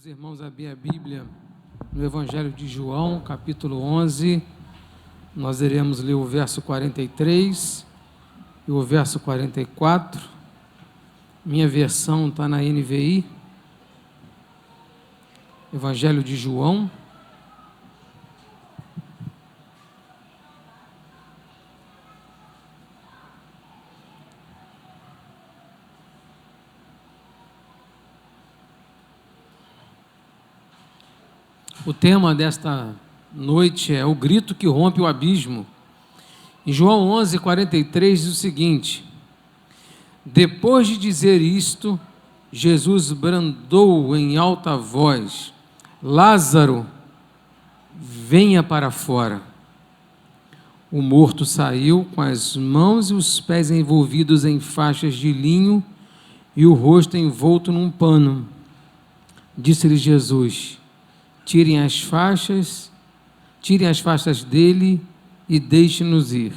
os irmãos abrir a Bíblia no Evangelho de João, capítulo 11, nós iremos ler o verso 43 e o verso 44, minha versão está na NVI, Evangelho de João. O tema desta noite é o grito que rompe o abismo. Em João 11, 43 diz o seguinte: depois de dizer isto, Jesus bradou em alta voz: Lázaro, venha para fora. O morto saiu com as mãos e os pés envolvidos em faixas de linho e o rosto envolto num pano. Disse-lhe Jesus: tirem as faixas dele e deixe-nos ir.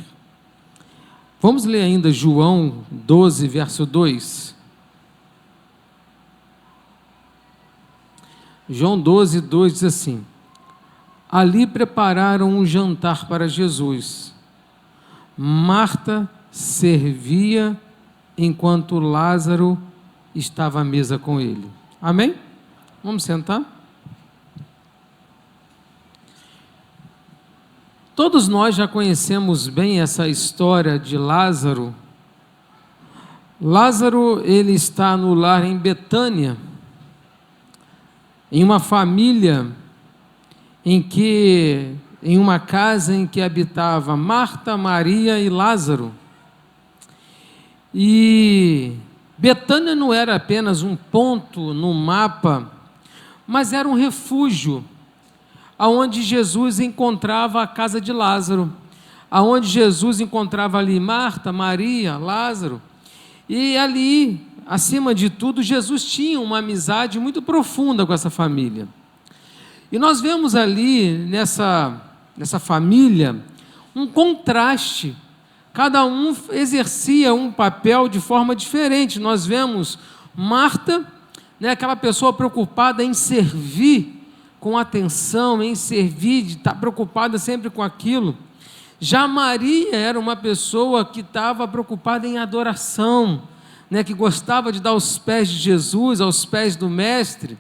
Vamos ler ainda João 12, verso 2. João 12, 2 diz assim: ali prepararam um jantar para Jesus. Marta servia enquanto Lázaro estava à mesa com ele. Amém? Vamos sentar? Todos nós já conhecemos bem essa história de Lázaro. Lázaro, ele está no lar em Betânia, em uma família em uma casa em que habitava Marta, Maria e Lázaro. E Betânia não era apenas um ponto no mapa, mas era um refúgio aonde Jesus encontrava a casa de Lázaro, aonde Jesus encontrava ali Marta, Maria, Lázaro, e ali, acima de tudo, Jesus tinha uma amizade muito profunda com essa família. E nós vemos ali, nessa família, um contraste, cada um exercia um papel de forma diferente. Nós vemos Marta, aquela pessoa preocupada em servir, com atenção, em servir, de estar preocupada sempre com aquilo. Já Maria era uma pessoa que estava preocupada em adoração, que gostava de dar aos pés de Jesus, aos pés do Mestre.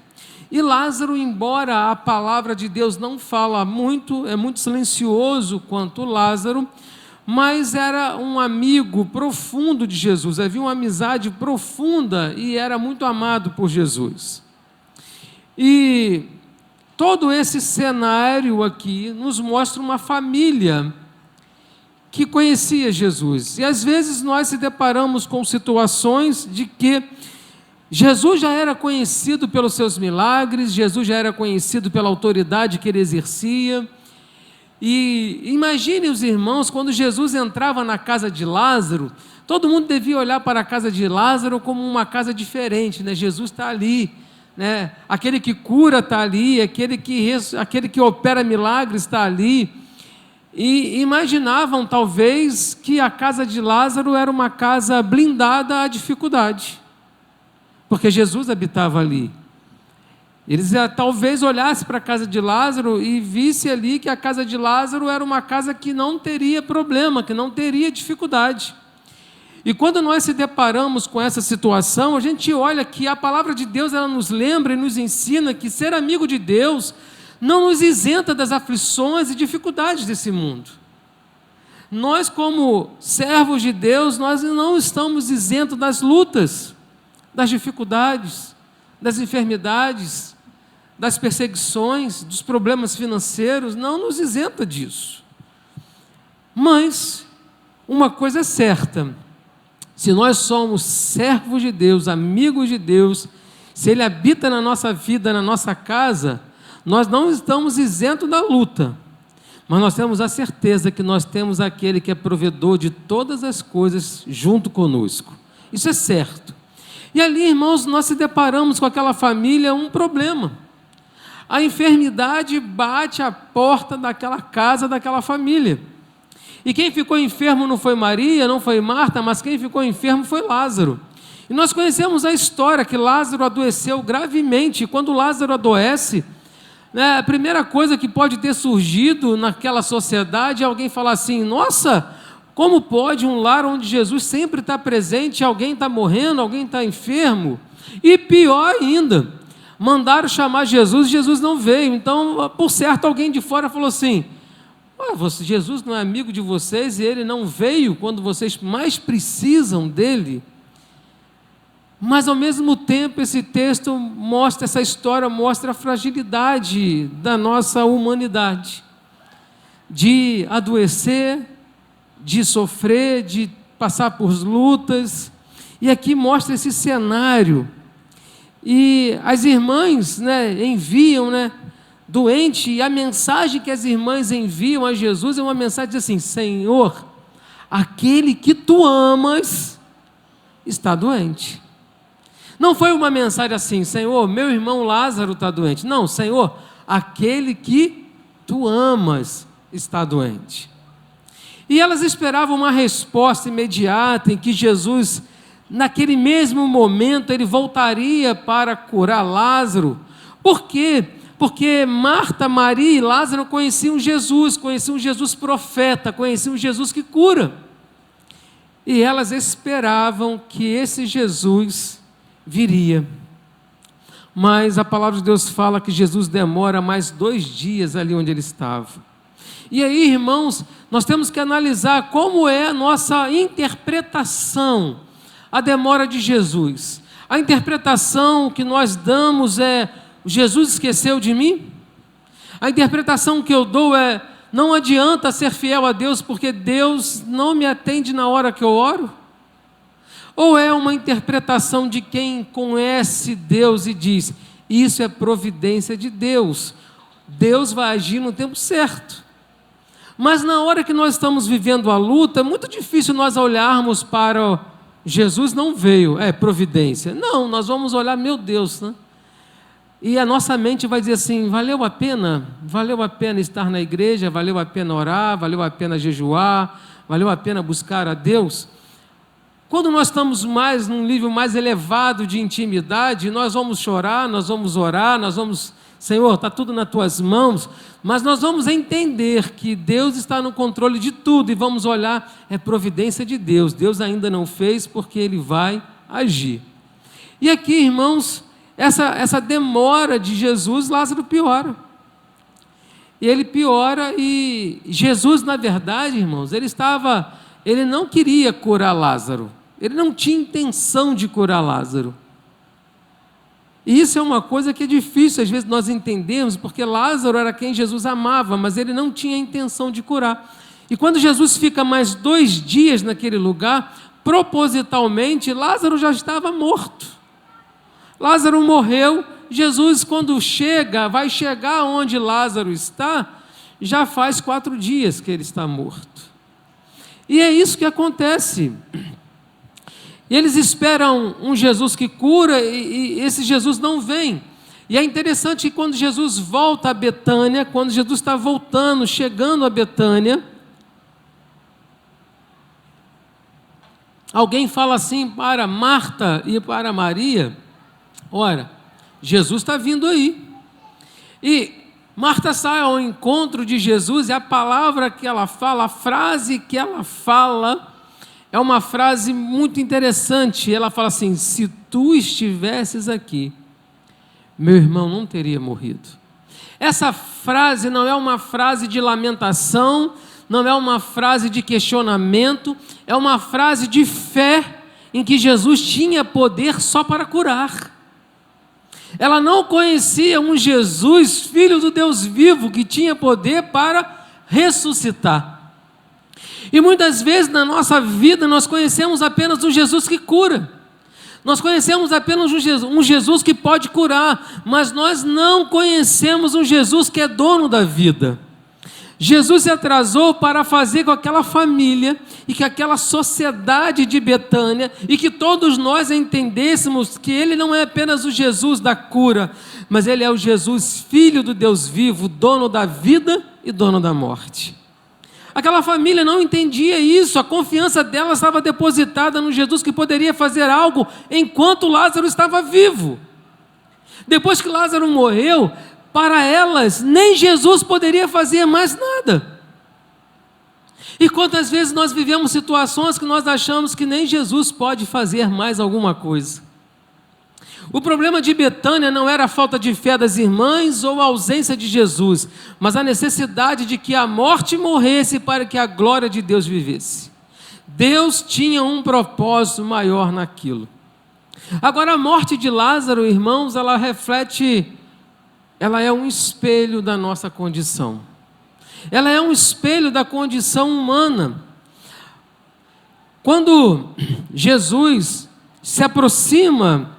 E Lázaro, embora a palavra de Deus não fala muito, é muito silencioso quanto Lázaro, mas era um amigo profundo de Jesus, havia uma amizade profunda e era muito amado por Jesus. E todo esse cenário aqui nos mostra uma família que conhecia Jesus. E às vezes nós se deparamos com situações de que Jesus já era conhecido pelos seus milagres, Jesus já era conhecido pela autoridade que ele exercia. E imagine os irmãos, quando Jesus entrava na casa de Lázaro, todo mundo devia olhar para a casa de Lázaro como uma casa diferente, Jesus está ali. Aquele que cura está ali, aquele que opera milagres está ali, e imaginavam talvez que a casa de Lázaro era uma casa blindada à dificuldade, porque Jesus habitava ali. Eles talvez olhassem para a casa de Lázaro e vissem ali que a casa de Lázaro era uma casa que não teria problema, que não teria dificuldade. E quando nós se deparamos com essa situação, a gente olha que a palavra de Deus, ela nos lembra e nos ensina que ser amigo de Deus não nos isenta das aflições e dificuldades desse mundo. Nós, como servos de Deus, nós não estamos isentos das lutas, das dificuldades, das enfermidades, das perseguições, dos problemas financeiros, não nos isenta disso. Mas uma coisa é certa: se nós somos servos de Deus, amigos de Deus, se Ele habita na nossa vida, na nossa casa, nós não estamos isentos da luta, mas nós temos a certeza que nós temos aquele que é provedor de todas as coisas junto conosco. Isso é certo. E ali, irmãos, nós se deparamos com aquela família um problema. A enfermidade bate à porta daquela casa, daquela família. E quem ficou enfermo não foi Maria, não foi Marta, mas quem ficou enfermo foi Lázaro. E nós conhecemos a história que Lázaro adoeceu gravemente. E quando Lázaro adoece, né, a primeira coisa que pode ter surgido naquela sociedade é alguém falar assim: nossa, como pode um lar onde Jesus sempre está presente, alguém está morrendo, alguém está enfermo? E pior ainda, mandaram chamar Jesus e Jesus não veio. Então, por certo, alguém de fora falou assim: Jesus não é amigo de vocês e ele não veio quando vocês mais precisam dele? Mas ao mesmo tempo esse texto mostra, essa história mostra a fragilidade da nossa humanidade, de adoecer, de sofrer, de passar por lutas. E aqui mostra esse cenário. E as irmãs, né, enviam, né, doente, e a mensagem que as irmãs enviam a Jesus é uma mensagem assim: Senhor, aquele que tu amas está doente. Não foi uma mensagem assim: Senhor, meu irmão Lázaro está doente. Não, Senhor, aquele que tu amas está doente. E elas esperavam uma resposta imediata em que Jesus, naquele mesmo momento, ele voltaria para curar Lázaro. Por quê? Porque Marta, Maria e Lázaro conheciam Jesus profeta, conheciam Jesus que cura. E elas esperavam que esse Jesus viria. Mas a palavra de Deus fala que Jesus demora mais 2 dias ali onde ele estava. E aí, irmãos, nós temos que analisar como é a nossa interpretação, a demora de Jesus. A interpretação que nós damos é: Jesus esqueceu de mim? A interpretação que eu dou é: não adianta ser fiel a Deus porque Deus não me atende na hora que eu oro? Ou é uma interpretação de quem conhece Deus e diz: isso é providência de Deus, Deus vai agir no tempo certo? Mas na hora que nós estamos vivendo a luta, é muito difícil nós olharmos para Jesus não veio, é providência. Não, nós vamos olhar, meu Deus, né? E a nossa mente vai dizer assim: valeu a pena? Valeu a pena estar na igreja? Valeu a pena orar? Valeu a pena jejuar? Valeu a pena buscar a Deus? Quando nós estamos num nível mais elevado de intimidade, nós vamos chorar, nós vamos orar, nós vamos: Senhor, está tudo nas tuas mãos, mas nós vamos entender que Deus está no controle de tudo e vamos olhar, é providência de Deus, Deus ainda não fez porque Ele vai agir. E aqui, irmãos, essa demora de Jesus, Lázaro piora. E ele piora e Jesus, na verdade, irmãos, ele não queria curar Lázaro, ele não tinha intenção de curar Lázaro. E isso é uma coisa que é difícil às vezes nós entendermos, porque Lázaro era quem Jesus amava, mas ele não tinha a intenção de curar. E quando Jesus fica mais 2 dias naquele lugar, propositalmente, Lázaro já estava morto. Lázaro morreu. Jesus, quando vai chegar onde Lázaro está, já faz 4 dias que ele está morto. E é isso que acontece. Eles esperam um Jesus que cura e esse Jesus não vem. E é interessante que quando Jesus volta a Betânia, quando Jesus está voltando, chegando a Betânia, alguém fala assim para Marta e para Maria: olha, Jesus está vindo aí. E Marta sai ao encontro de Jesus e a palavra que ela fala, a frase que ela fala, é uma frase muito interessante. Ela fala assim: se tu estivesses aqui, meu irmão não teria morrido. Essa frase não é uma frase de lamentação, não é uma frase de questionamento, é uma frase de fé em que Jesus tinha poder só para curar. Ela não conhecia um Jesus, filho do Deus vivo, que tinha poder para ressuscitar. E muitas vezes na nossa vida nós conhecemos apenas um Jesus que cura. Nós conhecemos apenas um Jesus que pode curar, mas nós não conhecemos um Jesus que é dono da vida. Jesus se atrasou para fazer com aquela família e que aquela sociedade de Betânia e que todos nós entendêssemos que Ele não é apenas o Jesus da cura, mas Ele é o Jesus, Filho do Deus vivo, dono da vida e dono da morte. Aquela família não entendia isso, a confiança dela estava depositada no Jesus que poderia fazer algo enquanto Lázaro estava vivo. Depois que Lázaro morreu, para elas, nem Jesus poderia fazer mais nada. E quantas vezes nós vivemos situações que nós achamos que nem Jesus pode fazer mais alguma coisa. O problema de Betânia não era a falta de fé das irmãs ou a ausência de Jesus, mas a necessidade de que a morte morresse para que a glória de Deus vivesse. Deus tinha um propósito maior naquilo. Agora, a morte de Lázaro, irmãos, ela é um espelho da nossa condição. Ela é um espelho da condição humana. Quando Jesus se aproxima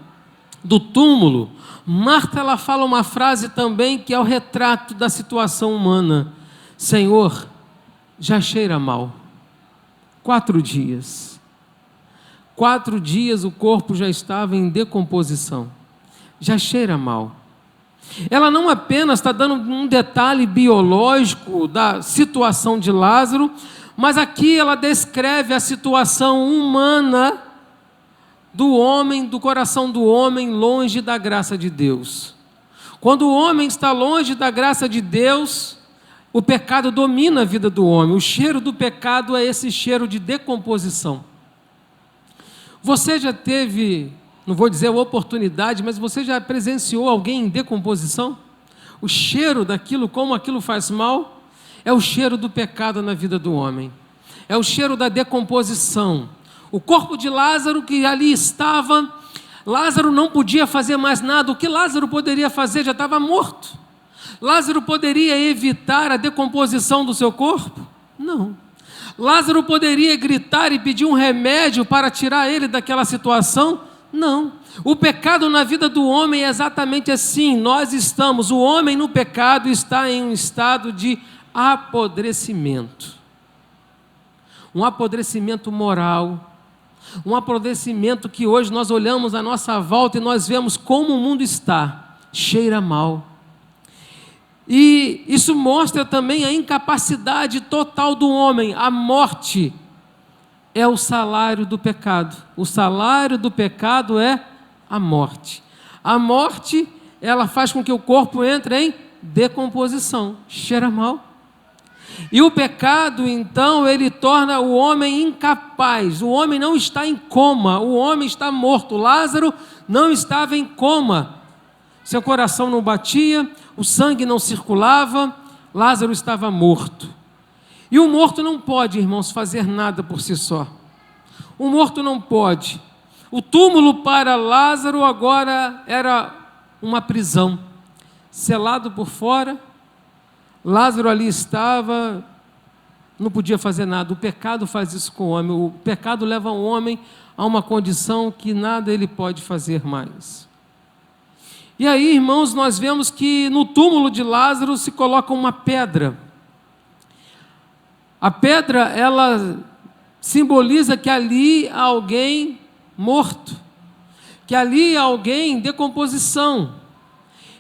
do túmulo, Marta ela fala uma frase também que é o retrato da situação humana. Senhor, já cheira mal. 4 dias. 4 dias o corpo já estava em decomposição. Já cheira mal. Ela não apenas está dando um detalhe biológico da situação de Lázaro, mas aqui ela descreve a situação humana do homem, do coração do homem longe da graça de Deus. Quando o homem está longe da graça de Deus, o pecado domina a vida do homem. O cheiro do pecado é esse cheiro de decomposição. Você já teve, não vou dizer a oportunidade, mas você já presenciou alguém em decomposição? O cheiro daquilo, como aquilo faz mal, é o cheiro do pecado na vida do homem. É o cheiro da decomposição. O corpo de Lázaro que ali estava, Lázaro não podia fazer mais nada. O que Lázaro poderia fazer? Já estava morto. Lázaro poderia evitar a decomposição do seu corpo? Não. Lázaro poderia gritar e pedir um remédio para tirar ele daquela situação? Não. O pecado na vida do homem é exatamente assim. O homem no pecado está em um estado de apodrecimento. Um apodrecimento moral. Um apodrecimento que hoje nós olhamos à nossa volta e nós vemos como o mundo está. Cheira mal. E isso mostra também a incapacidade total do homem. A morte é o salário do pecado. O salário do pecado é a morte. A morte, ela faz com que o corpo entre em decomposição. Cheira mal. E o pecado, então, ele torna o homem incapaz. O homem não está em coma, o homem está morto. Lázaro não estava em coma. Seu coração não batia, o sangue não circulava, Lázaro estava morto. E o morto não pode, irmãos, fazer nada por si só. O morto não pode. O túmulo para Lázaro agora era uma prisão, selado por fora. Lázaro ali estava, não podia fazer nada. O pecado faz isso com o homem. O pecado leva o homem a uma condição que nada ele pode fazer mais. E aí, irmãos, nós vemos que no túmulo de Lázaro se coloca uma pedra. A pedra, ela simboliza que ali há alguém morto, que ali há alguém em decomposição.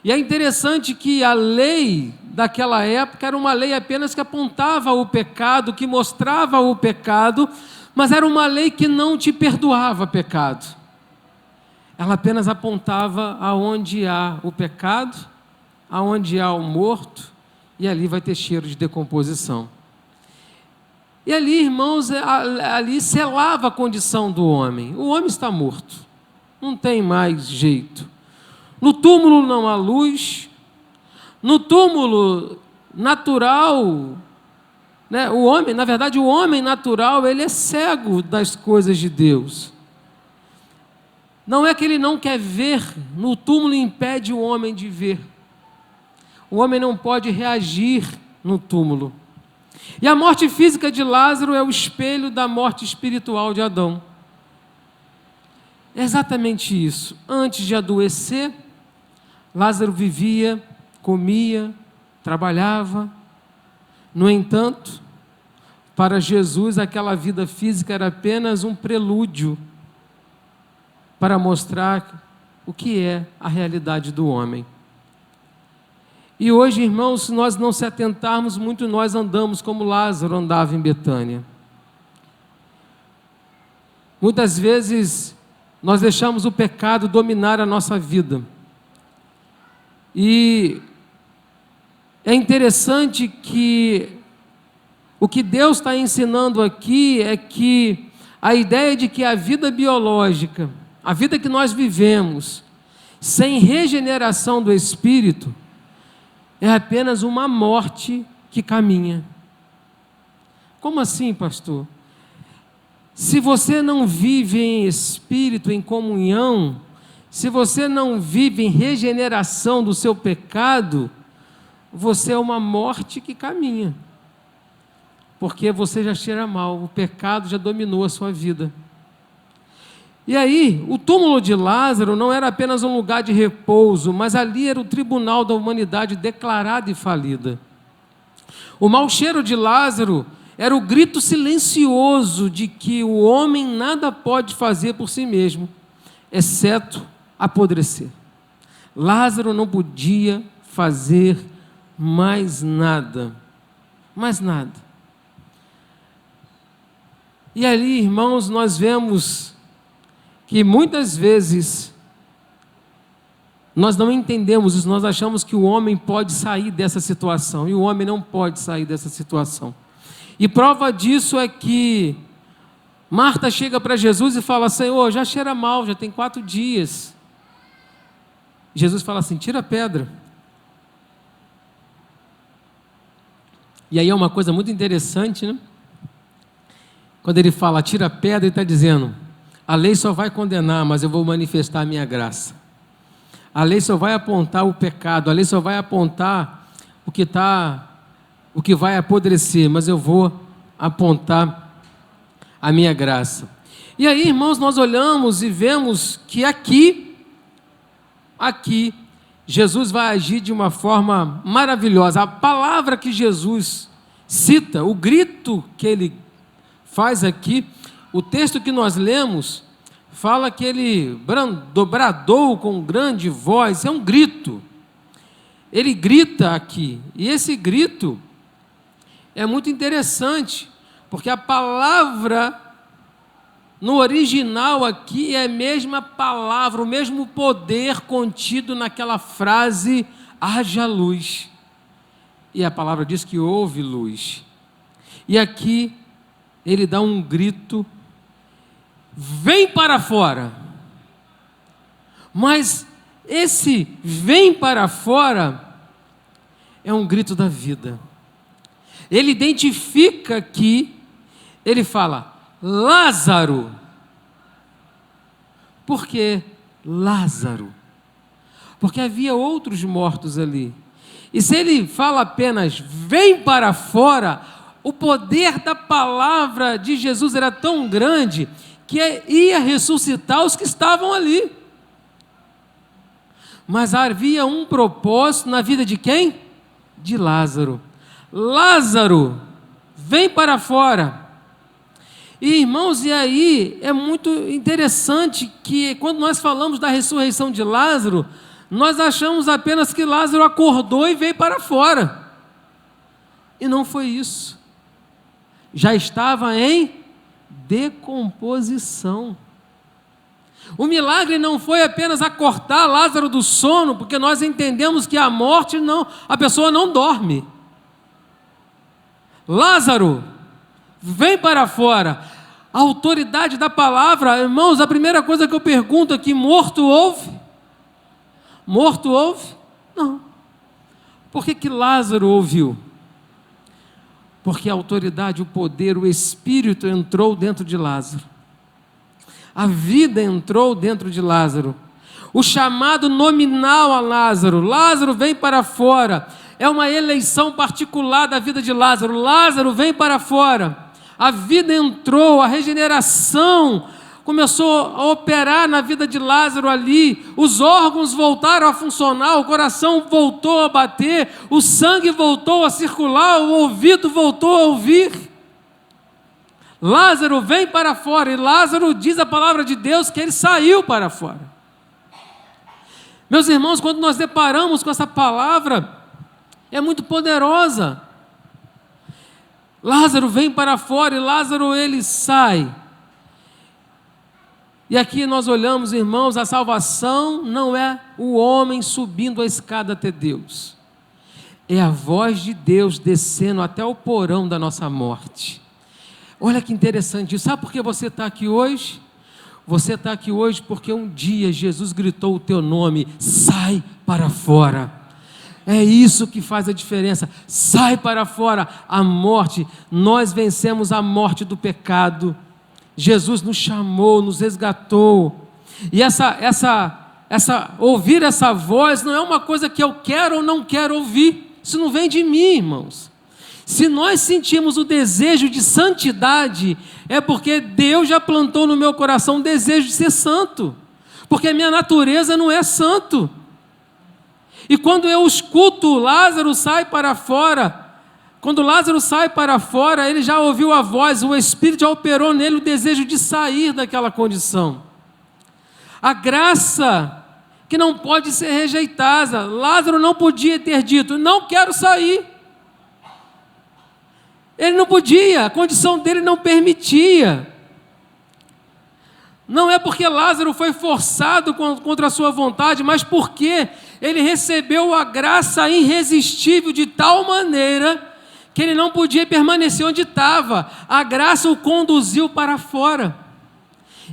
E é interessante que a lei daquela época era uma lei apenas que apontava o pecado, que mostrava o pecado, mas era uma lei que não te perdoava pecado. Ela apenas apontava aonde há o pecado, aonde há o morto, e ali vai ter cheiro de decomposição. E ali, irmãos, ali selava a condição do homem. O homem está morto, não tem mais jeito. No túmulo não há luz. No túmulo natural, né, o homem natural, ele é cego das coisas de Deus. Não é que ele não quer ver, no túmulo impede o homem de ver. O homem não pode reagir no túmulo. E a morte física de Lázaro é o espelho da morte espiritual de Adão. É exatamente isso. Antes de adoecer, Lázaro vivia, comia, trabalhava. No entanto, para Jesus, aquela vida física era apenas um prelúdio para mostrar o que é a realidade do homem. E hoje, irmãos, se nós não se atentarmos muito, nós andamos como Lázaro andava em Betânia. Muitas vezes nós deixamos o pecado dominar a nossa vida. E é interessante que o que Deus está ensinando aqui é que a ideia de que a vida biológica, a vida que nós vivemos, sem regeneração do Espírito, é apenas uma morte que caminha. Como assim, pastor? Se você não vive em Espírito, em comunhão, se você não vive em regeneração do seu pecado, você é uma morte que caminha. Porque você já cheira mal, o pecado já dominou a sua vida. E aí, o túmulo de Lázaro não era apenas um lugar de repouso, mas ali era o tribunal da humanidade declarada e falida. O mau cheiro de Lázaro era o grito silencioso de que o homem nada pode fazer por si mesmo, exceto apodrecer. Lázaro não podia fazer mais nada. Mais nada. E ali, irmãos, nós vemos que muitas vezes nós não entendemos isso, nós achamos que o homem pode sair dessa situação, e o homem não pode sair dessa situação. E prova disso é que Marta chega para Jesus e fala: Senhor, já cheira mal, já tem 4 dias. Jesus fala assim: tira a pedra. E aí é uma coisa muito interessante, né? Quando ele fala tira a pedra, ele está dizendo: a lei só vai condenar, mas eu vou manifestar a minha graça. A lei só vai apontar o pecado, a lei só vai apontar o que vai apodrecer, mas eu vou apontar a minha graça. E aí, irmãos, nós olhamos e vemos que aqui, Jesus vai agir de uma forma maravilhosa. A palavra que Jesus cita, o grito que ele faz aqui, o texto que nós lemos, fala que ele bradou com grande voz, é um grito. Ele grita aqui, e esse grito é muito interessante, porque a palavra no original aqui é a mesma palavra, o mesmo poder contido naquela frase, haja luz. E a palavra diz que houve luz. E aqui ele dá um grito: vem para fora. Mas esse vem para fora é um grito da vida. Ele identifica aqui, ele fala: Lázaro. Por que Lázaro? Porque havia outros mortos ali. E se ele fala apenas vem para fora, o poder da palavra de Jesus era tão grande que ia ressuscitar os que estavam ali. Mas havia um propósito na vida de quem? De Lázaro. Lázaro, vem para fora. E, irmãos, e aí é muito interessante que quando nós falamos da ressurreição de Lázaro, nós achamos apenas que Lázaro acordou e veio para fora. E não foi isso. Já estava em decomposição. O milagre não foi apenas acordar Lázaro do sono, porque nós entendemos que a morte não, a pessoa não dorme. Lázaro, vem para fora. A autoridade da palavra, irmãos, a primeira coisa que eu pergunto aqui: morto houve? Morto houve? Não. Por que Lázaro ouviu? Porque a autoridade, o poder, o Espírito entrou dentro de Lázaro. A vida entrou dentro de Lázaro. O chamado nominal a Lázaro: Lázaro, vem para fora. É uma eleição particular da vida de Lázaro. Lázaro, vem para fora. A vida entrou, a regeneração começou a operar na vida de Lázaro ali, os órgãos voltaram a funcionar, o coração voltou a bater, o sangue voltou a circular, o ouvido voltou a ouvir. Lázaro, vem para fora. E Lázaro, diz a palavra de Deus, que ele saiu para fora. Meus irmãos, quando nós deparamos com essa palavra, é muito poderosa. Lázaro vem para fora e Lázaro ele sai. E aqui nós olhamos, irmãos, a salvação não é o homem subindo a escada até Deus. É a voz de Deus descendo até o porão da nossa morte. Olha que interessante isso. Sabe por que você está aqui hoje? Você está aqui hoje porque um dia Jesus gritou o teu nome: sai para fora. É isso que faz a diferença. Sai para fora. A morte, nós vencemos a morte do pecado. Jesus nos chamou, nos resgatou. E ouvir essa voz não é uma coisa que eu quero ou não quero ouvir. Isso não vem de mim, irmãos. Se nós sentimos o desejo de santidade, é porque Deus já plantou no meu coração o desejo de ser santo, porque a minha natureza não é santo. E quando eu escuto Lázaro sai para fora, quando Lázaro sai para fora, ele já ouviu a voz, o Espírito já operou nele o desejo de sair daquela condição. A graça que não pode ser rejeitada. Lázaro não podia ter dito: não quero sair. Ele não podia, a condição dele não permitia. Não é porque Lázaro foi forçado contra a sua vontade, mas porque ele recebeu a graça irresistível de tal maneira que ele não podia permanecer onde estava. A graça o conduziu para fora.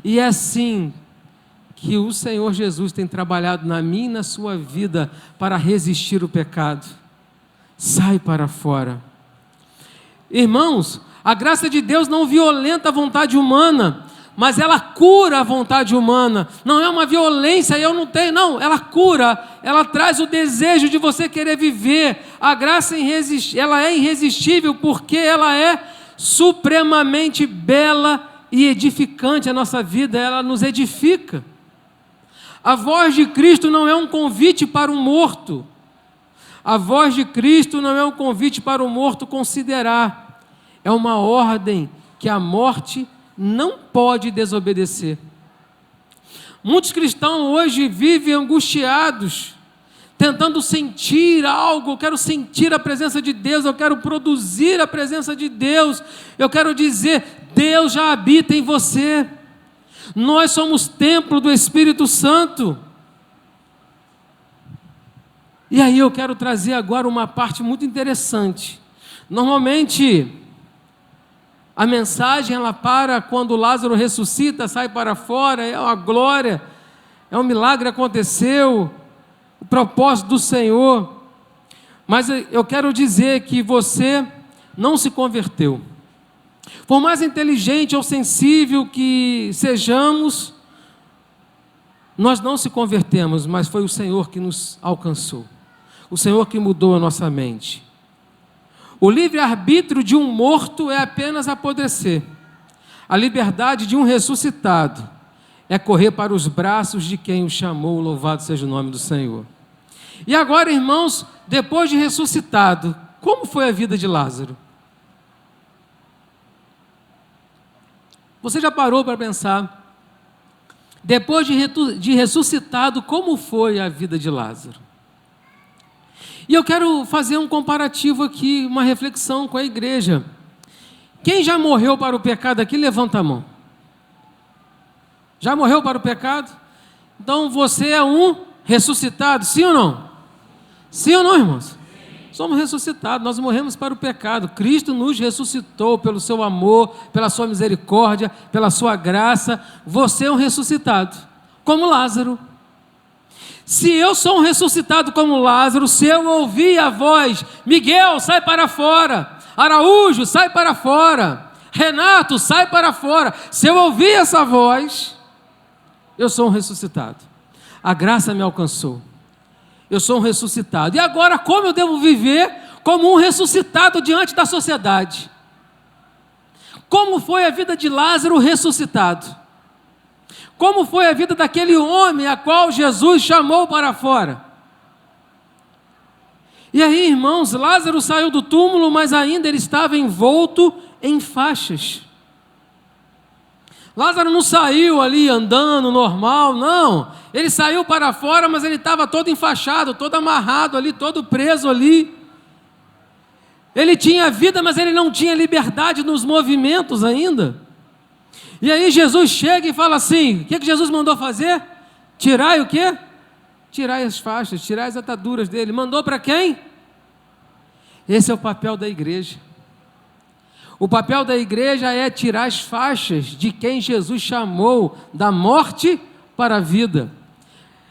E é assim que o Senhor Jesus tem trabalhado na minha e na sua vida para resistir o pecado. Sai para fora. Irmãos, a graça de Deus não violenta a vontade humana, mas ela cura a vontade humana. Não é uma violência, eu não tenho, não, ela cura, ela traz o desejo de você querer viver. A graça ela é irresistível porque ela é supremamente bela e edificante. A nossa vida, ela nos edifica. A voz de Cristo não é um convite para um morto. A voz de Cristo não é um convite para o morto considerar. É uma ordem que a morte não pode desobedecer. Muitos cristãos hoje vivem angustiados, tentando sentir algo. Eu quero sentir a presença de Deus, eu quero produzir a presença de Deus. Eu quero dizer: Deus já habita em você. Nós somos templo do Espírito Santo. E aí eu quero trazer agora uma parte muito interessante. Normalmente, a mensagem ela para quando Lázaro ressuscita, sai para fora, é uma glória, é um milagre aconteceu, o propósito do Senhor. Mas eu quero dizer que você não se converteu. Por mais inteligente ou sensível que sejamos, nós não se convertemos, mas foi o Senhor que nos alcançou. O Senhor que mudou a nossa mente. O livre-arbítrio de um morto é apenas apodrecer. A liberdade de um ressuscitado é correr para os braços de quem o chamou, louvado seja o nome do Senhor. E agora, irmãos, depois de ressuscitado, como foi a vida de Lázaro? Você já parou para pensar, depois de ressuscitado, como foi a vida de Lázaro? E eu quero fazer um comparativo aqui, uma reflexão com a igreja. Quem já morreu para o pecado aqui, levanta a mão. Já morreu para o pecado? Então você é um ressuscitado, sim ou não? Sim ou não, irmãos? Somos ressuscitados, nós morremos para o pecado. Cristo nos ressuscitou pelo seu amor, pela sua misericórdia, pela sua graça. Você é um ressuscitado, como Lázaro. Se eu sou um ressuscitado como Lázaro, se eu ouvir a voz: Miguel, sai para fora, Araújo, sai para fora, Renato, sai para fora. Se eu ouvir essa voz, eu sou um ressuscitado. A graça me alcançou. Eu sou um ressuscitado. E agora, como eu devo viver como um ressuscitado diante da sociedade? Como foi a vida de Lázaro ressuscitado? Como foi a vida daquele homem a qual Jesus chamou para fora? E aí, irmãos, Lázaro saiu do túmulo, mas ainda ele estava envolto em faixas. Lázaro não saiu ali andando normal, não. Ele saiu para fora, mas ele estava todo enfaixado, todo amarrado ali, todo preso ali. Ele tinha vida, mas ele não tinha liberdade nos movimentos ainda. E aí Jesus chega e fala assim, o que Jesus mandou fazer? Tirai o quê? Tirai as faixas, tirai as ataduras dele. Mandou para quem? Esse é o papel da igreja. O papel da igreja é tirar as faixas de quem Jesus chamou da morte para a vida.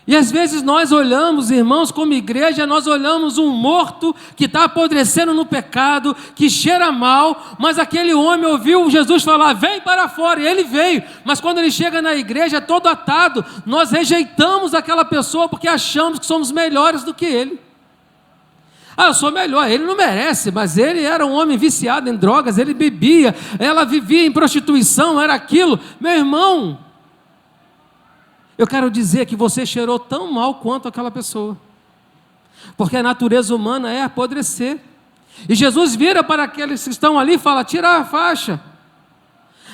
E às vezes nós olhamos, irmãos, como igreja, nós olhamos um morto que está apodrecendo no pecado, que cheira mal, mas aquele homem ouviu Jesus falar, vem para fora, e ele veio, mas quando ele chega na igreja todo atado, nós rejeitamos aquela pessoa porque achamos que somos melhores do que ele. Eu sou melhor, ele não merece, mas ele era um homem viciado em drogas, ele bebia, ela vivia em prostituição, era aquilo. Meu irmão, eu quero dizer que você cheirou tão mal quanto aquela pessoa, porque a natureza humana é apodrecer. E Jesus vira para aqueles que estão ali e fala, tira a faixa.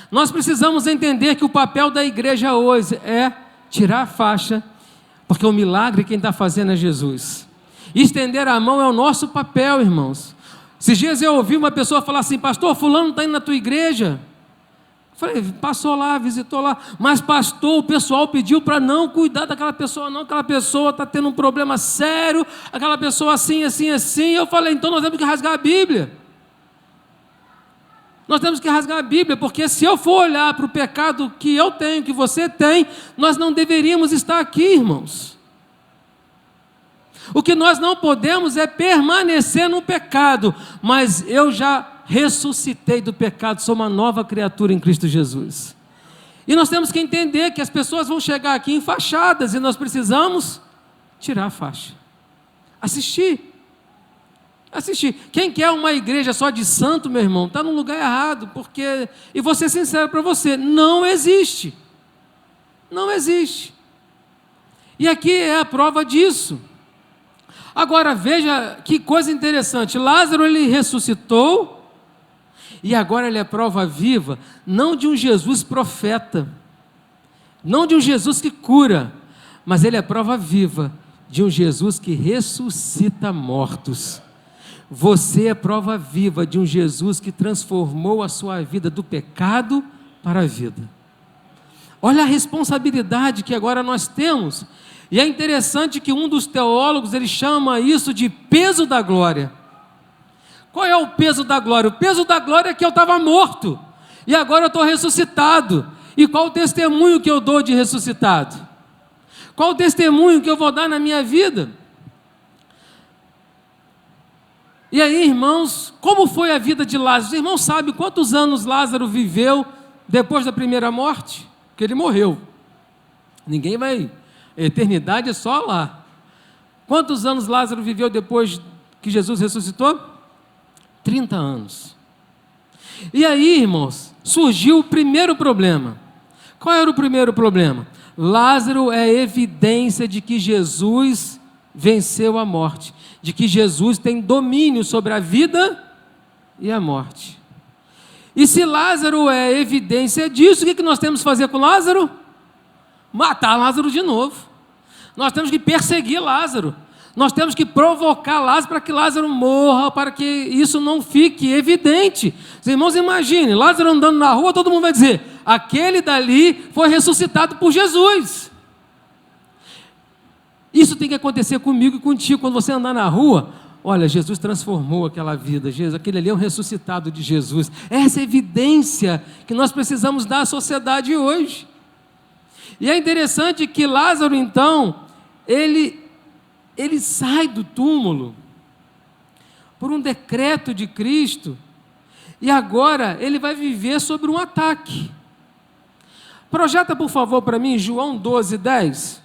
Nós precisamos entender que o papel da igreja hoje é tirar a faixa, porque o milagre quem está fazendo é Jesus. Estender a mão é o nosso papel, irmãos. Esses dias eu ouvi uma pessoa falar assim, pastor, fulano está indo na tua igreja. Falei, passou lá, visitou lá, mas pastor, o pessoal pediu para não cuidar daquela pessoa não, aquela pessoa está tendo um problema sério, aquela pessoa assim, assim, assim. Eu falei, então nós temos que rasgar a Bíblia. Nós temos que rasgar a Bíblia, porque se eu for olhar para o pecado que eu tenho, que você tem, nós não deveríamos estar aqui, irmãos. O que nós não podemos é permanecer no pecado, mas eu já ressuscitei do pecado, sou uma nova criatura em Cristo Jesus. E nós temos que entender que as pessoas vão chegar aqui enfaixadas e nós precisamos tirar a faixa. Assistir. Quem quer uma igreja só de santo, meu irmão, está no lugar errado, porque, e vou ser sincero para você, não existe. Não existe. E aqui é a prova disso. Agora veja que coisa interessante, Lázaro ele ressuscitou, e agora ele é prova viva, não de um Jesus profeta, não de um Jesus que cura, mas ele é prova viva de um Jesus que ressuscita mortos. Você é prova viva de um Jesus que transformou a sua vida do pecado para a vida. Olha a responsabilidade que agora nós temos. E é interessante que um dos teólogos, ele chama isso de peso da glória. Qual é o peso da glória? O peso da glória é que eu estava morto, e agora eu estou ressuscitado. E qual o testemunho que eu dou de ressuscitado? Qual o testemunho que eu vou dar na minha vida? E aí, irmãos, como foi a vida de Lázaro? Os irmãos sabem quantos anos Lázaro viveu depois da primeira morte? Porque ele morreu. Ninguém vai... A eternidade é só lá. Quantos anos Lázaro viveu depois que Jesus ressuscitou? 30 anos. E aí, irmãos, surgiu o primeiro problema. Qual era o primeiro problema? Lázaro é evidência de que Jesus venceu a morte, de que Jesus tem domínio sobre a vida e a morte. E se Lázaro é evidência disso, o que nós temos que fazer com Lázaro? Matar Lázaro de novo. Nós temos que perseguir Lázaro. Nós temos que provocar Lázaro para que Lázaro morra, para que isso não fique evidente. Os irmãos, imaginem, Lázaro andando na rua, todo mundo vai dizer, aquele dali foi ressuscitado por Jesus. Isso tem que acontecer comigo e contigo, quando você andar na rua, olha, Jesus transformou aquela vida, aquele ali é um ressuscitado de Jesus. Essa é a evidência que nós precisamos dar à sociedade hoje. E é interessante que Lázaro, então, ele sai do túmulo por um decreto de Cristo, e agora ele vai viver sobre um ataque. Projeta, por favor, para mim, João 12, 10.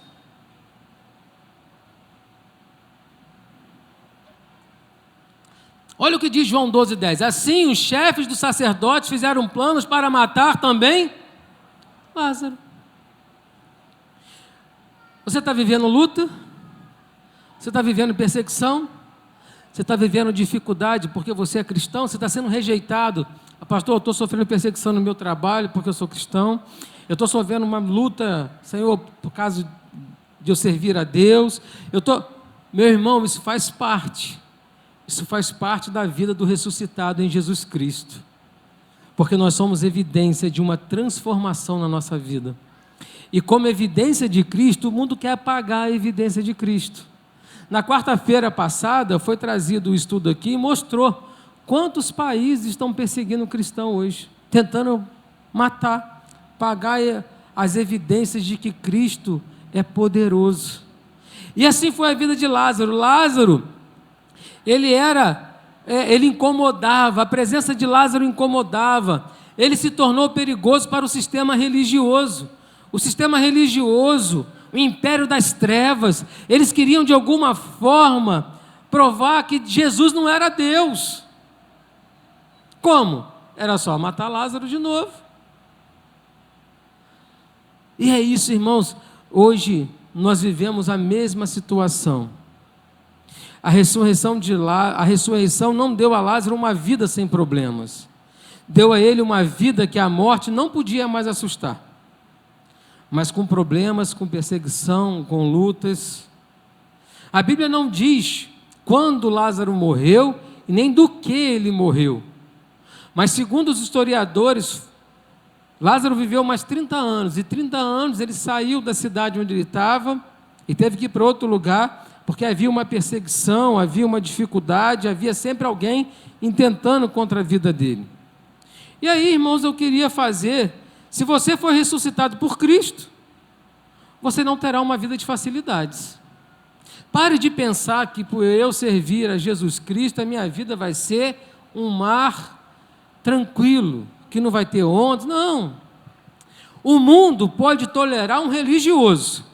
Olha o que diz João 12, 10. Assim, os chefes dos sacerdotes fizeram planos para matar também Lázaro. Você está vivendo luta? Você está vivendo perseguição? Você está vivendo dificuldade porque você é cristão? Você está sendo rejeitado? Pastor, eu estou sofrendo perseguição no meu trabalho porque eu sou cristão. Eu estou sofrendo uma luta, Senhor, por causa de eu servir a Deus. Meu irmão, isso faz parte. Isso faz parte da vida do ressuscitado em Jesus Cristo, porque nós somos evidência de uma transformação na nossa vida. E como evidência de Cristo, o mundo quer apagar a evidência de Cristo. Na quarta-feira passada foi trazido o estudo aqui e mostrou quantos países estão perseguindo o cristão hoje, tentando matar, apagar as evidências de que Cristo é poderoso. E assim foi a vida de Lázaro. Lázaro, ele incomodava, a presença de Lázaro incomodava, ele se tornou perigoso para o sistema religioso. O sistema religioso, o império das trevas, eles queriam de alguma forma provar que Jesus não era Deus. Como? Era só matar Lázaro de novo. E é isso, irmãos, hoje nós vivemos a mesma situação. A ressurreição não deu a Lázaro uma vida sem problemas. Deu a ele uma vida que a morte não podia mais assustar. Mas com problemas, com perseguição, com lutas. A Bíblia não diz quando Lázaro morreu e nem do que ele morreu. Mas segundo os historiadores, Lázaro viveu mais 30 anos. E 30 anos ele saiu da cidade onde ele estava e teve que ir para outro lugar, porque havia uma perseguição, havia uma dificuldade, havia sempre alguém intentando contra a vida dele. E aí, irmãos, eu queria se você for ressuscitado por Cristo, você não terá uma vida de facilidades. Pare de pensar que por eu servir a Jesus Cristo, a minha vida vai ser um mar tranquilo, que não vai ter ondas. Não. O mundo pode tolerar um religioso,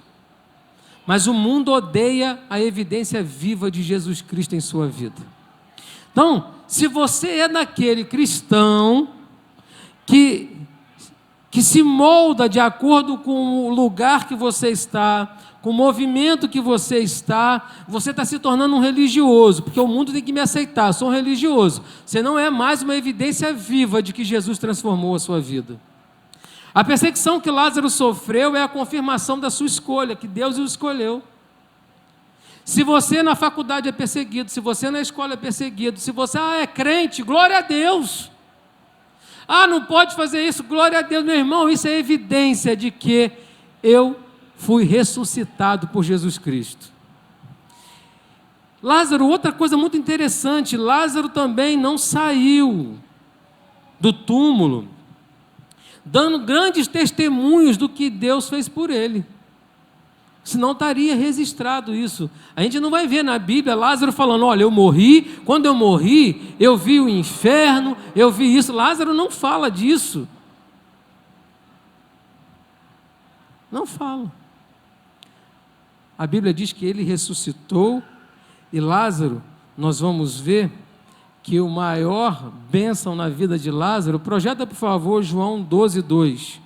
mas o mundo odeia a evidência viva de Jesus Cristo em sua vida. Então, se você é daquele cristão que se molda de acordo com o lugar que você está, com o movimento que você está se tornando um religioso, porque o mundo tem que me aceitar, eu sou um religioso. Você não é mais uma evidência viva de que Jesus transformou a sua vida. A perseguição que Lázaro sofreu é a confirmação da sua escolha, que Deus o escolheu. Se você na faculdade é perseguido, se você na escola é perseguido, se você é crente, glória a Deus. Não pode fazer isso, glória a Deus, meu irmão, isso é evidência de que eu fui ressuscitado por Jesus Cristo. Lázaro, outra coisa muito interessante, Lázaro também não saiu do túmulo, dando grandes testemunhos do que Deus fez por ele. Senão estaria registrado isso. A gente não vai ver na Bíblia Lázaro falando, olha, eu morri, quando eu morri, eu vi o inferno, eu vi isso. Lázaro não fala disso. Não fala. A Bíblia diz que ele ressuscitou, e Lázaro, nós vamos ver que o maior bênção na vida de Lázaro, projeta por favor João 12:2.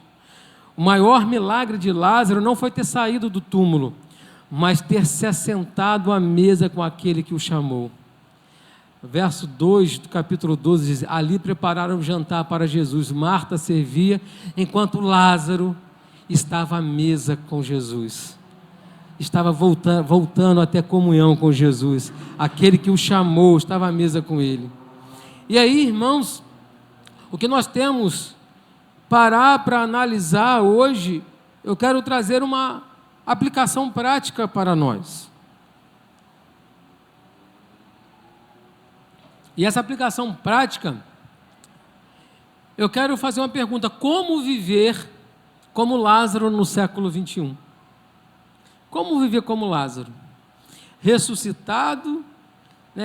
O maior milagre de Lázaro não foi ter saído do túmulo, mas ter se assentado à mesa com aquele que o chamou. Verso 2 do capítulo 12 diz, ali prepararam o jantar para Jesus, Marta servia, enquanto Lázaro estava à mesa com Jesus. Estava voltando até comunhão com Jesus, aquele que o chamou, estava à mesa com ele. E aí, irmãos, o que nós temos para analisar hoje, eu quero trazer uma aplicação prática para nós. E essa aplicação prática, eu quero fazer uma pergunta: como viver como Lázaro no século 21? Como viver como Lázaro? Ressuscitado,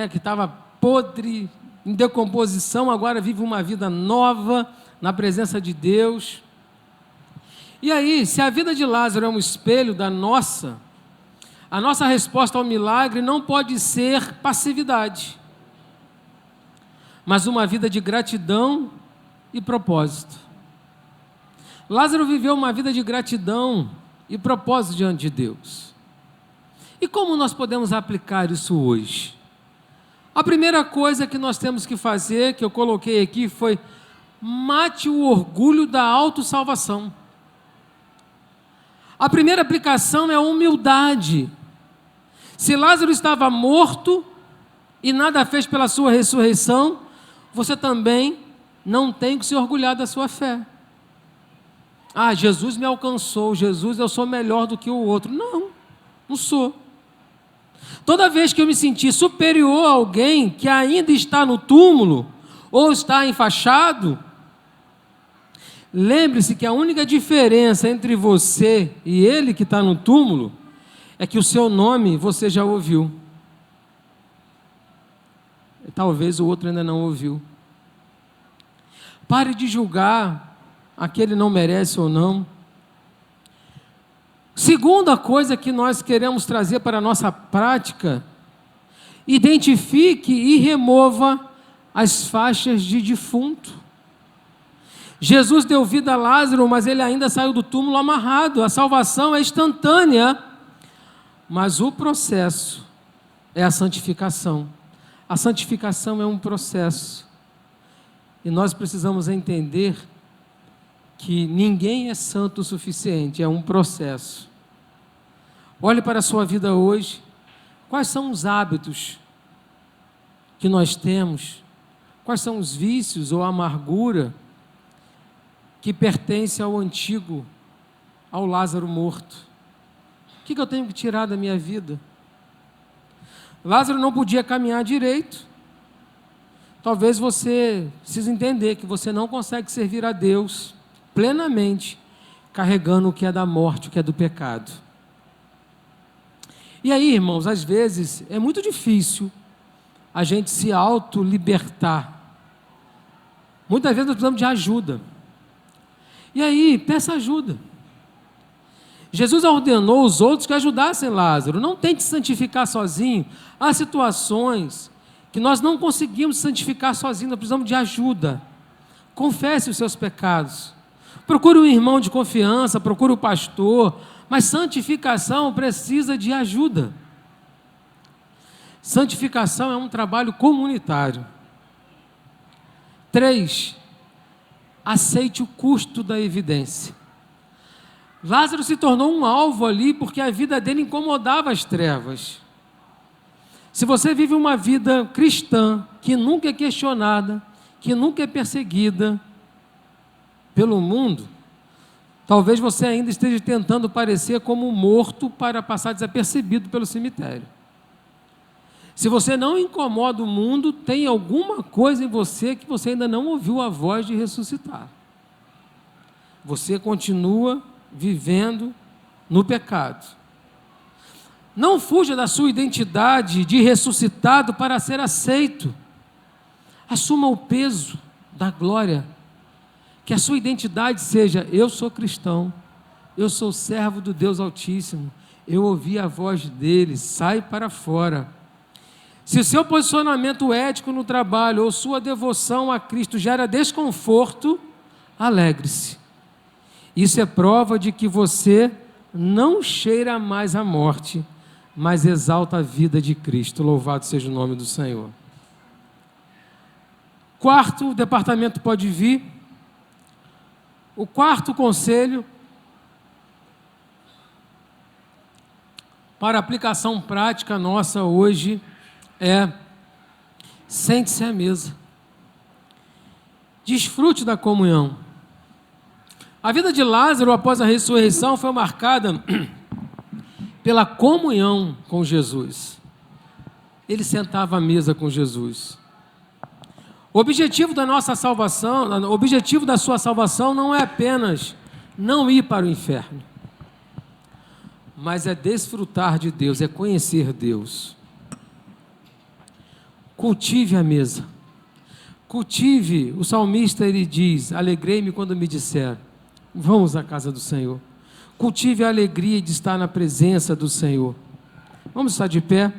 que estava podre, em decomposição, agora vive uma vida nova, na presença de Deus. E aí, se a vida de Lázaro é um espelho da nossa, a nossa resposta ao milagre não pode ser passividade, mas uma vida de gratidão e propósito. Lázaro viveu uma vida de gratidão e propósito diante de Deus. E como nós podemos aplicar isso hoje? A primeira coisa que nós temos que fazer, que eu coloquei aqui, foi: mate o orgulho da autossalvação. A primeira aplicação é a humildade. Se Lázaro estava morto, e nada fez pela sua ressurreição, você também não tem que se orgulhar da sua fé. Ah, Jesus me alcançou, Jesus, eu sou melhor do que o outro. Não, não sou. Toda vez que eu me sentir superior a alguém que ainda está no túmulo, ou está enfaixado, lembre-se que a única diferença entre você e ele que está no túmulo, é que o seu nome você já ouviu. Talvez o outro ainda não ouviu. Pare de julgar aquele não merece ou não. Segunda coisa que nós queremos trazer para a nossa prática, identifique e remova as faixas de defunto. Jesus deu vida a Lázaro, mas ele ainda saiu do túmulo amarrado. A salvação é instantânea, mas o processo é a santificação. A santificação é um processo. E nós precisamos entender que ninguém é santo o suficiente, é um processo. Olhe para a sua vida hoje. Quais são os hábitos que nós temos? Quais são os vícios ou a amargura que pertence ao antigo, ao Lázaro morto? O que eu tenho que tirar da minha vida? Lázaro não podia caminhar direito. Talvez você precise entender que você não consegue servir a Deus plenamente, carregando o que é da morte, o que é do pecado. E aí, irmãos, às vezes é muito difícil a gente se auto-libertar. Muitas vezes nós precisamos de ajuda. E aí, peça ajuda. Jesus ordenou os outros que ajudassem Lázaro. Não tente se santificar sozinho. Há situações que nós não conseguimos santificar sozinhos, nós precisamos de ajuda. Confesse os seus pecados. Procure um irmão de confiança, procure o pastor, mas santificação precisa de ajuda. Santificação é um trabalho comunitário. 3. Aceite o custo da evidência. Lázaro se tornou um alvo ali porque a vida dele incomodava as trevas. Se você vive uma vida cristã, que nunca é questionada, que nunca é perseguida pelo mundo, talvez você ainda esteja tentando parecer como um morto para passar desapercebido pelo cemitério. Se você não incomoda o mundo, tem alguma coisa em você que você ainda não ouviu a voz de ressuscitar. Você continua vivendo no pecado. Não fuja da sua identidade de ressuscitado para ser aceito. Assuma o peso da glória. Que a sua identidade seja: eu sou cristão, eu sou servo do Deus Altíssimo, eu ouvi a voz dele, sai para fora. Se o seu posicionamento ético no trabalho ou sua devoção a Cristo gera desconforto, alegre-se. Isso é prova de que você não cheira mais a morte, mas exalta a vida de Cristo. Louvado seja o nome do Senhor. Quarto, o departamento pode vir. O quarto conselho para aplicação prática nossa hoje é: sente-se à mesa. Desfrute da comunhão. A vida de Lázaro após a ressurreição foi marcada pela comunhão com Jesus. Ele sentava à mesa com Jesus. O objetivo da nossa salvação, o objetivo da sua salvação não é apenas não ir para o inferno, mas é desfrutar de Deus, é conhecer Deus. Cultive a mesa. Cultive, o salmista ele diz: alegrei-me quando me disseram, vamos à casa do Senhor. Cultive a alegria de estar na presença do Senhor. Vamos estar de pé.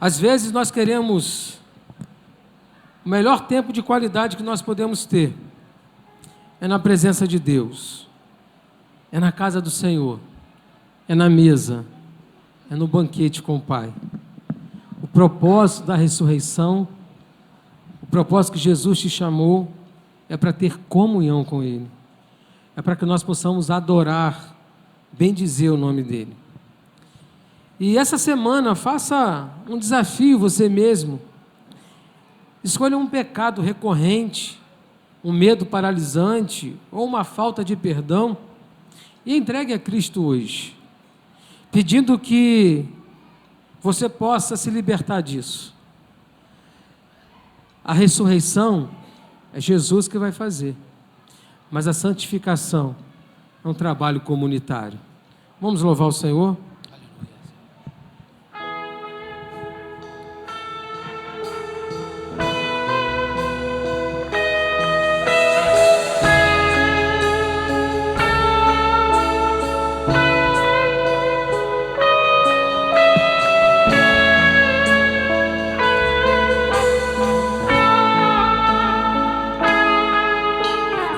Às vezes nós queremos o melhor tempo de qualidade que nós podemos ter é na presença de Deus, é na casa do Senhor, é na mesa, é no banquete com o Pai. O propósito da ressurreição, o propósito que Jesus te chamou é para ter comunhão com Ele, é para que nós possamos adorar, bendizer o nome dEle. E essa semana, faça um desafio você mesmo. Escolha um pecado recorrente, um medo paralisante ou uma falta de perdão e entregue a Cristo hoje, pedindo que você possa se libertar disso. A ressurreição é Jesus que vai fazer, mas a santificação é um trabalho comunitário. Vamos louvar o Senhor?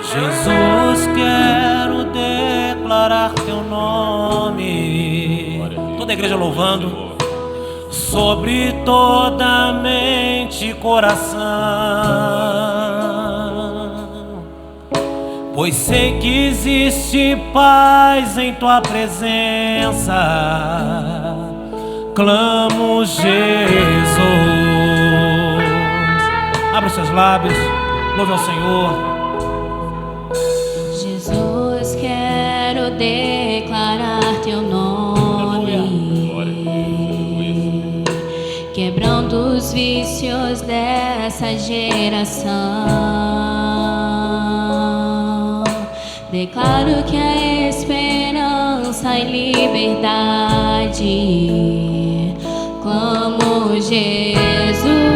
Jesus, quero declarar teu nome. Toda a igreja louvando. Sobre toda mente e coração, pois sei que existe paz em tua presença. Clamo, Jesus. Abra os seus lábios, louve ao Senhor. Jesus, quero declarar teu nome, quebrando os vícios dessa geração. Declaro que há esperança e liberdade. Clamo, Jesus.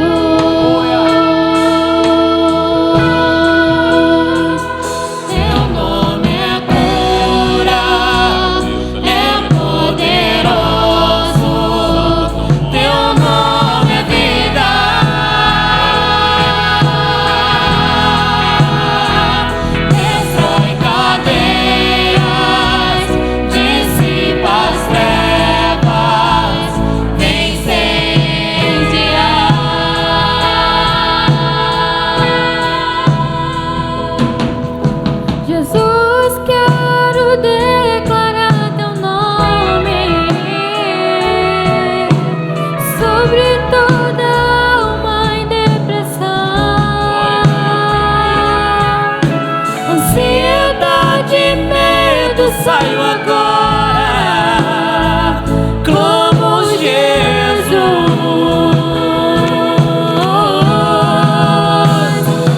Saio agora, clamo, Jesus.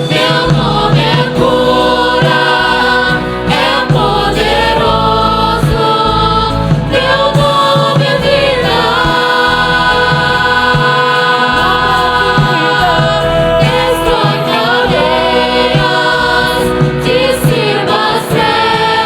Teu nome é cura, é poderoso. Teu nome é vida. Destrói cadeias, dissipa as trevas.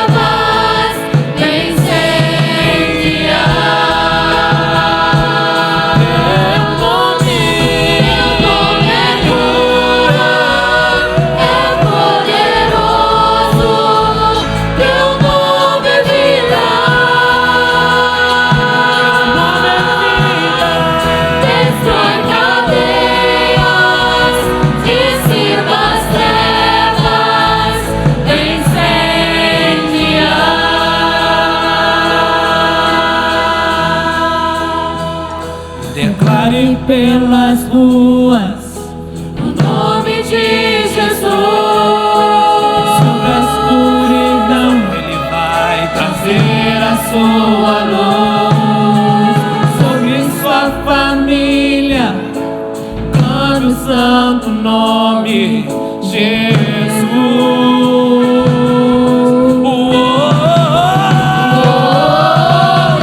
Declare pelas ruas o nome de Jesus. Sobre a escuridão Ele vai trazer a sua luz. Sobre sua família clame o santo nome Jesus.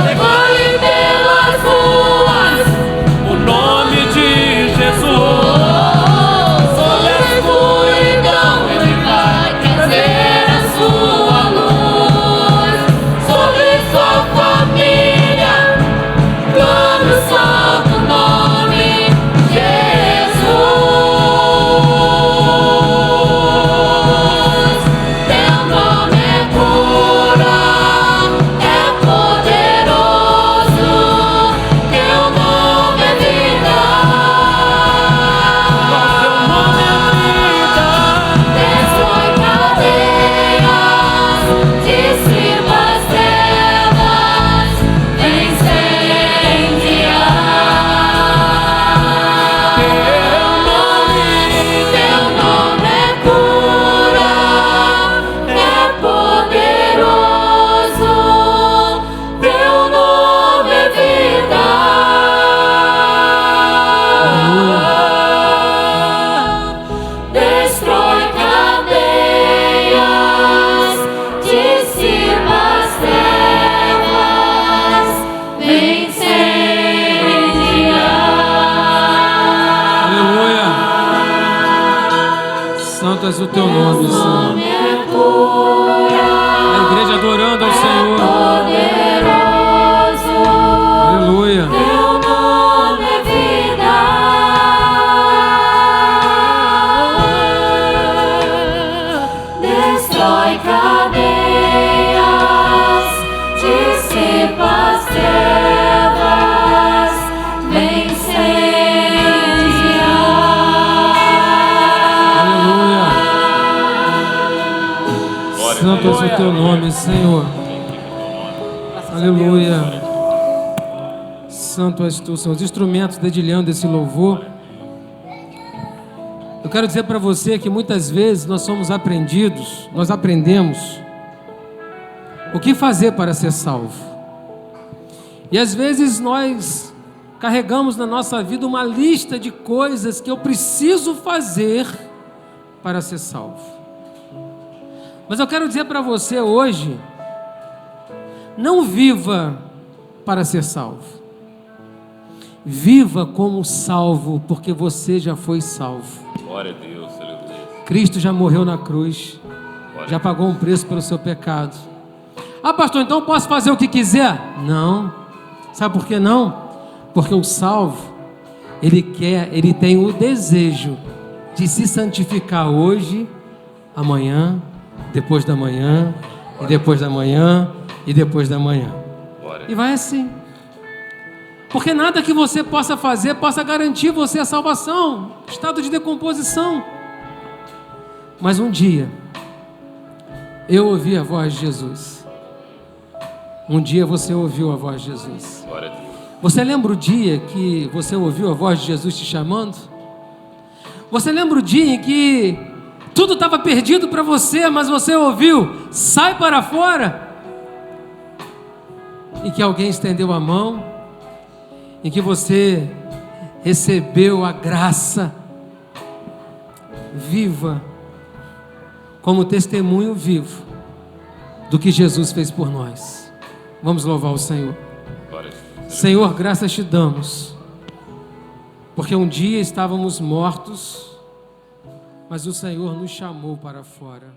Declare pelas ruas o nome de Jesus. Santo és o teu nome, Senhor. é cura, A igreja adorando ao Senhor. poderoso, Aleluia. teu nome é vida, destrói cadeias, dissipa as trevas, vem Santo és o teu nome, Senhor. Aleluia. Santo és tu, Senhor. Os instrumentos dedilhando esse louvor. Eu quero dizer para você que muitas vezes nós aprendemos o que fazer para ser salvo. E às vezes nós carregamos na nossa vida uma lista de coisas que eu preciso fazer para ser salvo. Mas eu quero dizer para você hoje, não viva para ser salvo. Viva como salvo, porque você já foi salvo. Glória a Deus, aleluia. Cristo já morreu na cruz, já pagou um preço pelo seu pecado. Ah, pastor, então eu posso fazer o que quiser? Não. Sabe por que não? Porque o salvo, ele tem o desejo de se santificar hoje, amanhã, depois da manhã, e depois da manhã, e depois da manhã. E vai assim. Porque nada que você possa fazer possa garantir você a salvação, estado de decomposição. Mas um dia, eu ouvi a voz de Jesus. Um dia você ouviu a voz de Jesus. Você lembra o dia que você ouviu a voz de Jesus te chamando? Você lembra o dia em que tudo estava perdido para você, mas você ouviu, sai para fora? E que alguém estendeu a mão, em que você recebeu a graça viva, como testemunho vivo do que Jesus fez por nós. Vamos louvar o Senhor. Senhor, graças te damos, porque um dia estávamos mortos, mas o Senhor nos chamou para fora.